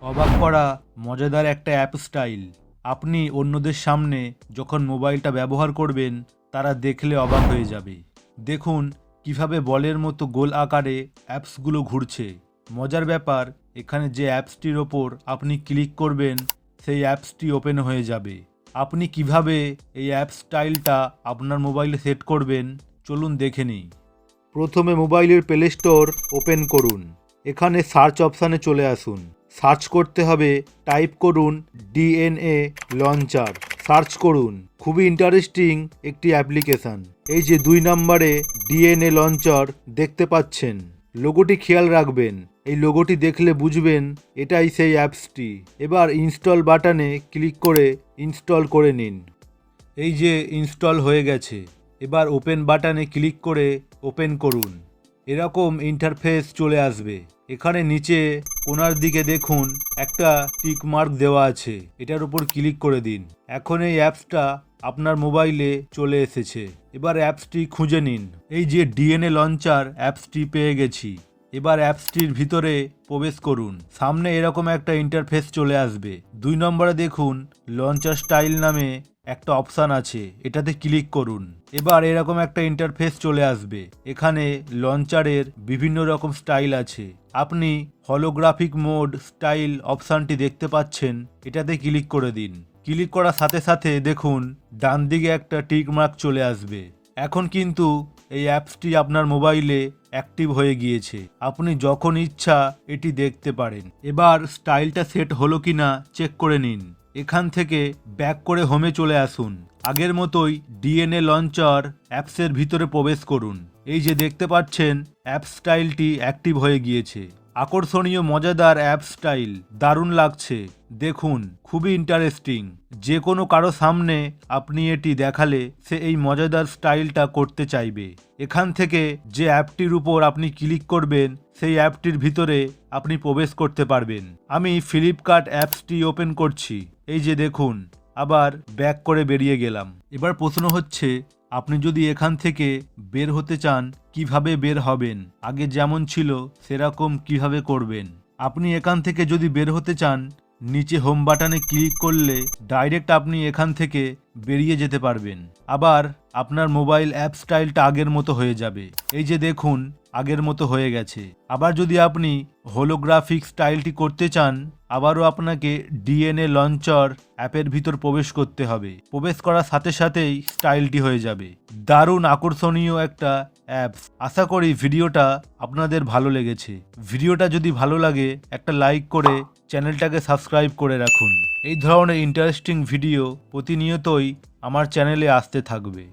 অবাক করা মজাদার একটা অ্যাপ স্টাইল। আপনি অন্যদের সামনে যখন মোবাইলটা ব্যবহার করবেন তারা দেখলে অবাক হয়ে যাবে। দেখুন কিভাবে বলের মতো গোল আকারে অ্যাপসগুলো ঘুরছে। মজার ব্যাপার, এখানে যে অ্যাপসটির ওপর আপনি ক্লিক করবেন সেই অ্যাপসটি ওপেন হয়ে যাবে। আপনি কিভাবে এই অ্যাপ স্টাইলটা আপনার মোবাইলে সেট করবেন চলুন দেখে নিই। প্রথমে মোবাইলের প্লে স্টোর ওপেন করুন। এখানে সার্চ অপশানে চলে আসুন। সার্চ করতে হবে, টাইপ করুন ডিএনএ লঞ্চার। সার্চ করুন। খুবই ইন্টারেস্টিং একটি অ্যাপ্লিকেশান। এই যে 2 নম্বরে ডিএনএ লঞ্চার দেখতে পাচ্ছেন। লোগোটি খেয়াল রাখবেন, এই লোগোটি দেখলে বুঝবেন এটাই সেই অ্যাপসটি। এবার ইনস্টল বাটনে ক্লিক করে ইনস্টল করে নিন। এই যে ইনস্টল হয়ে গেছে। এবার ওপেন বাটনে ক্লিক করে ওপেন করুন। এরকম ইন্টারফেস চলে আসবে। এখানে নিচে কোণার দিকে দেখুন একটা টিক মার্ক দেওয়া আছে, এটার উপর ক্লিক করে দিন। এখন এই অ্যাপসটা আপনার মোবাইলে চলে এসেছে। এবার অ্যাপসটি খুঁজে নিন। এই যে ডিএনএ লঞ্চার অ্যাপসটি পেয়ে গেছি। এবার অ্যাপসটির ভিতরে প্রবেশ করুন। সামনে এরকম একটা ইন্টারফেস চলে আসবে। 2 নম্বরে দেখুন লঞ্চার স্টাইল নামে একটা অপশান আছে, এটাতে ক্লিক করুন। এবার এরকম একটা ইন্টারফেস চলে আসবে। এখানে লঞ্চারের বিভিন্ন রকম স্টাইল আছে। আপনি হলোগ্রাফিক মোড স্টাইল অপশানটি দেখতে পাচ্ছেন, এটাতে ক্লিক করে দিন। ক্লিক করার সাথে সাথে দেখুন ডান দিকে একটা টিক মার্ক চলে আসবে। এখন কিন্তু এই অ্যাপসটি আপনার মোবাইলে অ্যাক্টিভ হয়ে গিয়েছে। আপনি যখন ইচ্ছা এটি দেখতে পারেন। এবার স্টাইলটা সেট হলো কিনা চেক করে নিন। এখান থেকে ব্যাক করে হোমে চলে আসুন। আগের মতোই ডিএনএ লঞ্চার অ্যাপসের ভিতরে প্রবেশ করুন। এই যে দেখতে পাচ্ছেন অ্যাপ স্টাইলটি অ্যাক্টিভ হয়ে গিয়েছে। আকর্ষণীয় মজাদার অ্যাপ স্টাইল, দারুণ লাগছে। দেখুন খুবই ইন্টারেস্টিং। যে কোনো কারো সামনে আপনি এটি দেখালে সে এই মজাদার স্টাইলটা করতে চাইবে। এখান থেকে যে অ্যাপটির উপর আপনি ক্লিক করবেন সেই অ্যাপটির ভিতরে আপনি প্রবেশ করতে পারবেন। আমি ফ্লিপকার্ট অ্যাপসটি ওপেন করছি। এই যে দেখুন, আবার ব্যাক করে বেরিয়ে গেলাম। এবার প্রশ্ন হচ্ছে, আপনি যদি এখান থেকে বের হতে চান কিভাবে বের হবেন? আগে যেমন ছিল সেরকম কিভাবে করবেন? আপনি এখান থেকে যদি বের হতে চান নিচে হোম বাটনে ক্লিক করলে ডাইরেক্ট আপনি এখান থেকে বেরিয়ে যেতে পারবেন। আবার আপনার মোবাইল অ্যাপ স্টাইলটা আগের মতো হয়ে যাবে। এই যে দেখুন আগের মতো হয়ে গেছে। আবার যদি আপনি হোলোগ্রাফিক স্টাইলটি করতে চান আবারও আপনাকে ডিএনএ লঞ্চার অ্যাপের ভিতর প্রবেশ করতে হবে। প্রবেশ করার সাথে সাথেই স্টাইলটি হয়ে যাবে। দারুণ আকর্ষণীয় একটা অ্যাপস। আশা করি ভিডিওটা আপনাদের ভালো লেগেছে। ভিডিওটা যদি ভালো লাগে একটা লাইক করে চ্যানেলটাকে সাবস্ক্রাইব করে রাখুন। এই ধরনের ইন্টারেস্টিং ভিডিও প্রতিনিয়তই আমার চ্যানেলে আসতে থাকবে।